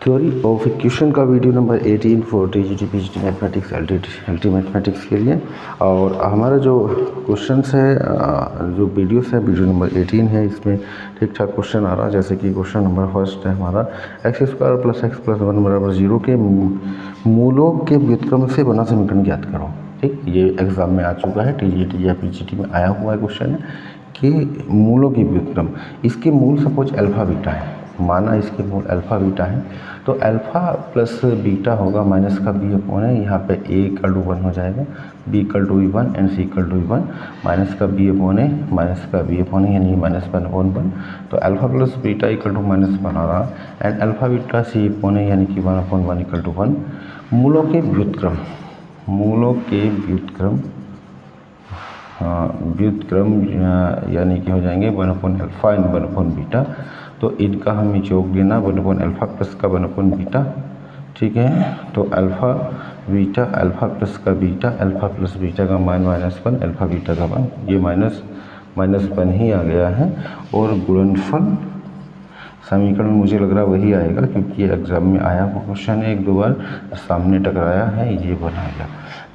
Theory of equation का video number 18 for TGT PGT mathematics LT mathematics के लिए। और हमारा जो क्वेश्चंस है, जो वीडियोस है, वीडियो नंबर 18 है। इसमें ठीक ठाक क्वेश्चन आ रहा है। जैसे कि क्वेश्चन नंबर फर्स्ट है हमारा x square plus X plus 1 बराबर 0 के मूलों के व्युत्क्रम से बना समीकरण ज्ञात करो। ठीक, ये एग्जाम में आ चुका है, टीजीटी या पीजीटी में आया हुआ है क्वेश्चन है कि मूलों की व्युत्क्रम। इसके मूल सपोज अल्फा बीटा है, माना इसके मूल अल्फा बीटा है, तो अल्फा प्लस बीटा होगा माइनस का बी अपॉन है। यहाँ पे ए इक्वल टू 1 हो जाएगा, B equal to 1 and C equal to 1, minus का बी अपॉन है, माइनस का बी अपॉन है, यानी माइनस 1 अपॉन 1। तो alpha plus beta equal to minus 1 आ रहा and alpha beta C upon है, यानी कि 1 अपॉन 1 इक्वल टू 1। मूलों के व्युत्क्रम, मूलों के व्युत्क्रम यानी कि हो जाएंगे 1 upon alpha and 1 upon beta. तो इनका हमें योग लेना 1 अपॉन अल्फा प्लस का 1 अपॉन बीटा। ठीक है, तो अल्फा बीटा, अल्फा प्लस का बीटा, अल्फा प्लस बीटा का माइनस 1, अल्फा बीटा का 1, ये माइनस 1 ही आ गया है। और गुणनफल समीकरण मुझे लग रहा वही आएगा, क्योंकि ये एग्जाम में आया हुआ क्वेश्चन है, एक दो बार सामने टकराया है, ये बनाएगा।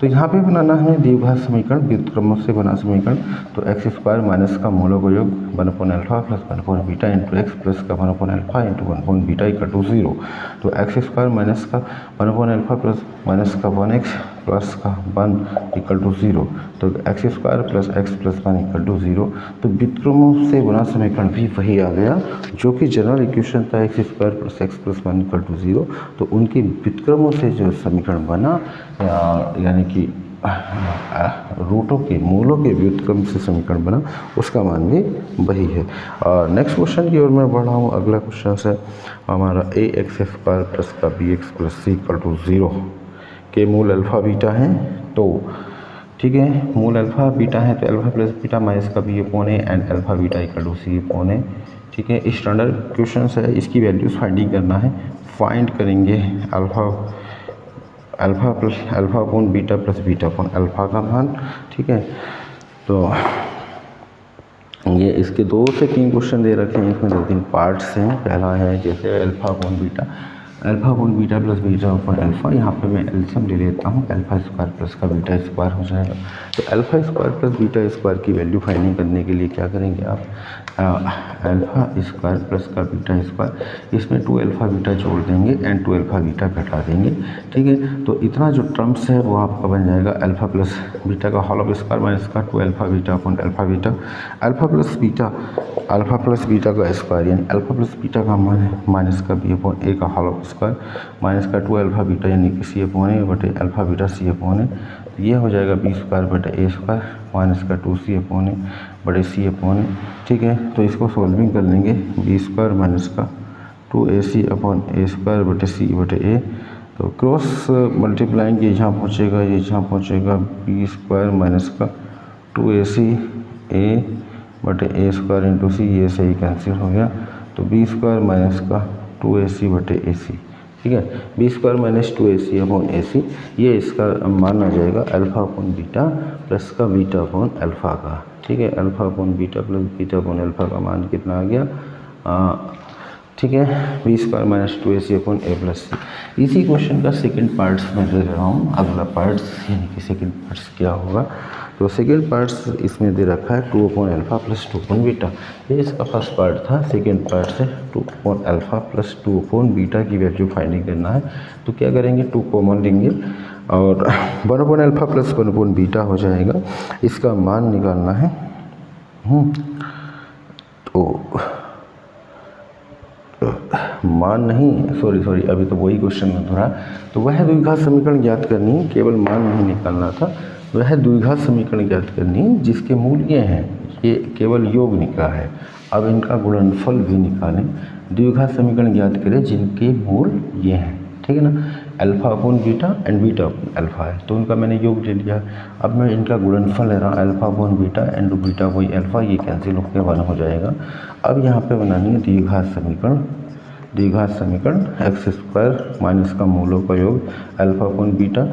तो यहाँ पे बनाना है द्विघात समीकरण, व्युत्क्रमों से बना समीकरण। तो एक्स स्क्वायर माइनस का मूलों का योग 1 upon alpha plus 1 upon beta into X plus का 1 upon alpha into 1 upon beta equal to 0। तो एक्स स्क्वायर माइनस का 1 अपॉन अल्फा प्लस माइनस का 1x प्लस का 1 इक्वल टू 0। तो X square plus X plus 1 equal to 0। तो व्युत्क्रमों से बना समीकरण भी वही आ गया, जो कि जनरल इक्वेशन था X square plus X plus 1 equal to 0। तो उनके व्युत्क्रमों से जो समीकरण बना, यानी कि रूटों के, मूलों के व्युत्क्रम से समीकरण बना, उसका मान भी वही है। और नेक्स्ट क्वेश्चन की ओर मैं बढ़ रहा हूँ। अगला क्वेश्चन है हमारा ए एक्स स्क्वायर प्लस का B X plus C equal to 0 के मूल अल्फा बीटा हैं। तो ठीक है, मूल अल्फा बीटा है, तो अल्फा प्लस बीटा माइनस का बी अपॉन है and alpha beta equal to C upon है। ठीक है, स्टैंडर्ड क्वेश्चन है, इसकी वैल्यूज फाइंडिंग करना है। फाइंड करेंगे alpha plus alpha upon beta plus beta upon alpha का मान। ठीक है, तो ये इसके 2 से 3 क्वेश्चन दे रखे हैं, इसमें 2-3 पार्ट्स हैं। पहला है जैसे alpha upon beta plus beta upon alpha. यहाँ पे मैं एलसीएम ले लेता हूँ, अल्फा स्क्वायर प्लस का बीटा स्क्वायर हो जाएगा। तो alpha square plus beta square की वैल्यू फाइंडिंग करने के लिए क्या करेंगे आप, अल्फा स्क्वायर प्लस का बीटा स्क्वायर, इसमें 2 अल्फा बीटा जोड़ देंगे एंड 2 अल्फा बीटा घटा देंगे। ठीक है, तो इतना जो टर्म्स है वो आपका बन जाएगा अल्फा प्लस बीटा का होल स्क्वायर माइनस का 2 alpha beta upon alpha beta, alpha plus beta का स्क्वायर, यानी अल्फा प्लस बीटा का मान है माइनस का बी अपॉन ए का होल स्क्वायर माइनस का 2 अल्फा बीटा, यानी कि सी अपॉन ए बटे अल्फा बीटा सी अपॉन ए। ये हो जाएगा बी स्क्वायर बटे ए स्क्वायर माइनस का 2c अपॉन ए बटे सी अपॉन ए। ठीक है, तो इसको सॉल्विंग कर लेंगे, बी स्क्वायर माइनस का 2ac अपॉन ए स्क्वायर बटे सी बटे ए। तो क्रॉस मल्टीप्लाइंग ये यहाँ पहुँचेगा, ये यहाँ पहुँचेगा, बी स्क्वायर माइनस का 2ac ए बटे ए स्क्वायर इंटू सी, ये सही कैंसिल हो गया। तो बी स्क्वायर माइनस का 2ac बटे ए सी। ठीक है, B square minus 2ac upon A C, ये इसका मान आ जाएगा अल्फा अपॉन बीटा प्लस का बीटा अपॉन अल्फा का। ठीक है, alpha upon beta plus beta upon alpha का मान कितना आ गया, ठीक है, B square minus 2ac upon A plus C. इसी क्वेश्चन का सेकंड पार्ट्स मैं दे रहा हूँ। अगला पार्ट्स यानी कि सेकंड पार्ट्स क्या होगा, तो सेकंड पार्ट्स इसमें दे रखा है 2 upon alpha plus 2 upon beta. ये इसका फर्स्ट पार्ट था। सेकंड पार्ट से 2 upon alpha plus 2 upon beta की वैल्यू फाइंडिंग करना है। तो क्या करेंगे, 2 कॉमन लेंगे और 1 upon alpha plus 1 upon beta हो जाएगा, इसका मान निकालना है। तो मान नहीं, सॉरी अभी तो वही क्वेश्चन में थोड़ा, तो वह द्विघात समीकरण ज्ञात करनी है, केवल मान नहीं निकालना था। वह द्विघात समीकरण ज्ञात करनी है जिसके मूल ये हैं, ये केवल योग निकला है। अब इनका गुणनफल भी निकालें। द्विघात समीकरण ज्ञात करें जिनके मूल ये हैं। ठीक है ना, alpha upon beta and beta upon alpha है, तो उनका मैंने योग ले लिया। अब मैं इनका गुणनफल ले रहा हूँ, alpha upon beta and beta by alpha, ये कैंसिल होकर 1 हो जाएगा। अब यहाँ पे बनानी है द्विघात समीकरण एक्स स्क्वायर माइनस का मूलों का योग alpha upon beta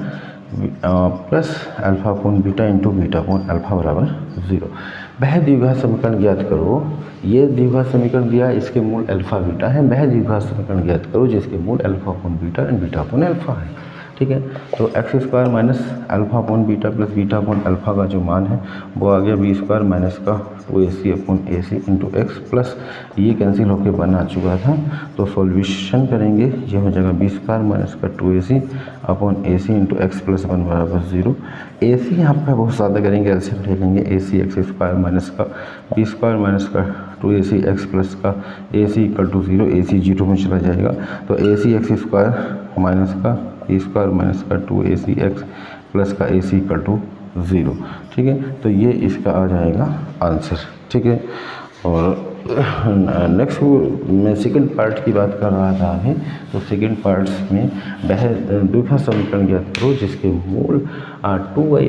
plus alpha upon beta into beta upon alpha बराबर 0। वह द्विघात समीकरण ज्ञात करो, ये द्विघात समीकरण दिया है, इसके मूल अल्फा बीटा है। वह द्विघात समीकरण ज्ञात करो जिसके मूल alpha upon beta and beta upon alpha है। ठीक है, तो X square minus alpha upon beta plus beta upon alpha का जो मान है वो आ गया बी स्क्वायर माइनस का 2ac upon A C into X plus ये कैंसिल होकर बन आ चुका था, तो सॉल्यूशन करेंगे, ये हो जाएगा बी स्क्वायर माइनस का 2ac upon A C into X plus 1 बराबर 0। ए सी यहाँ पर बहुत ज़्यादा करेंगे, एलसीएम ले लेंगे, ए सी एक्स स्क्वायर माइनस का बी स्क्वायर माइनस का 2ac एक्स प्लस का ए सी इक्वल टू 0, ए सी 0 में चला जाएगा, तो ए सी एक्स स्क्वायर माइनस का बी स्क्वायर माइनस का 2ac एक्स प्लस का ए सी इक्वल टू 0। ठीक है, तो ये इसका आ जाएगा आंसर। ठीक है, और नेक्स्ट मैं सेकंड पार्ट की बात कर रहा था अभी, तो सेकंड पार्ट्स में वह द्विघात समीकरण ज्ञात करो जिसके मूल 2y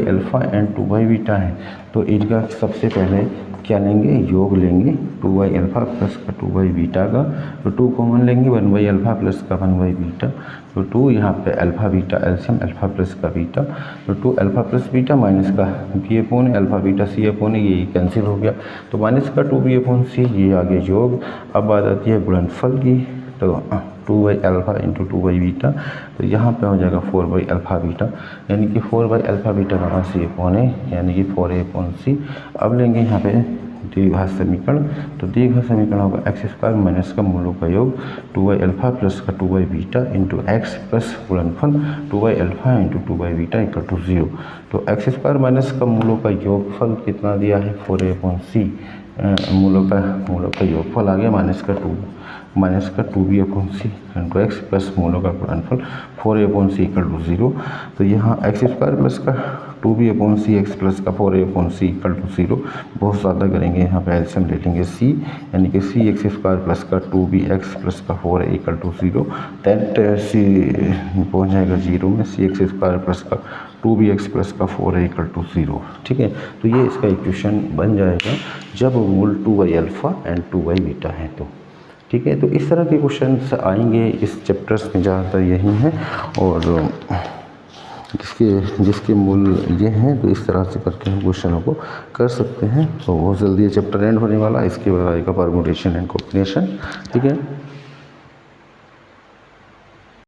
alpha and 2y beta है। तो इनका सबसे पहले क्या लेंगे, योग लेंगे 2y अल्फ़ा प्लस का 2y बीटा का, तो 2 कॉमन लेंगे, 1y अल्फ़ा प्लस का 1y बीटा, तो 2 यहाँ पे अल्फ़ा बीटा एल्शियम अल्फ़ा प्लस का बीटा, तो 2 अल्फ़ा प्लस बीटा माइनस का B upon alpha beta C upon ये कैंसिल हो गया, तो माइनस का 2b अपॉन सी ये आगे योग। अब बात आती है गुणनफल की, तो 2y alpha into 2y beta, तो यहाँ पे हो जाएगा 4y अल्फ़ा बीटा, यानी कि 4y अल्फ़ा बीटा का सी अपॉन ए, यानी कि 4a अपॉन सी। अब लेंगे यहाँ पे द्विघात समीकरण, तो द्विघात समीकरण होगा एक्स स्क्वायर माइनस का मूलों का योग 2y अल्फ़ा प्लस का 2y beta into X plus गुणनफल 2y alpha into 2y beta equal to 0। तो एक्स स्क्वायर माइनस का मूलों का योगफल कितना दिया है 4a अपॉन सी, मूलों का योगफल आ गया माइनस का 2b अपॉन सी इंटू एक्स प्लस मूलों का गुणनफल 4a upon C equal to 0। तो यहाँ एक्स स्क्वायर प्लस का 2b अपॉन सी एक्स प्लस का 4a upon C equal to 0, बहुत ज़्यादा करेंगे, यहाँ पे एलसीएम ले लेंगे c, यानी कि सी एक्स स्क्वायर प्लस का 2b एक्स प्लस का 4a इक्वल टू 0, दैट सी पहुँच जाएगा 0 में, सी एक्स स्क्वायर प्लस का 2b एक्स प्लस का 4a इक्वल टू 0। ठीक है, तो ये इसका इक्वेशन बन जाएगा जब मूल 2y alpha and 2y beta है तो। ठीक है, तो इस तरह के क्वेश्चंस आएंगे इस चैप्टर्स में, ज़्यादातर यही हैं, और जिसके मूल ये हैं, तो इस तरह से करके हम क्वेश्चनों को कर सकते हैं। तो बहुत जल्दी ये चैप्टर एंड होने वाला है, इसके बाद आएगा परमुटेशन एंड कॉम्बिनेशन। ठीक है।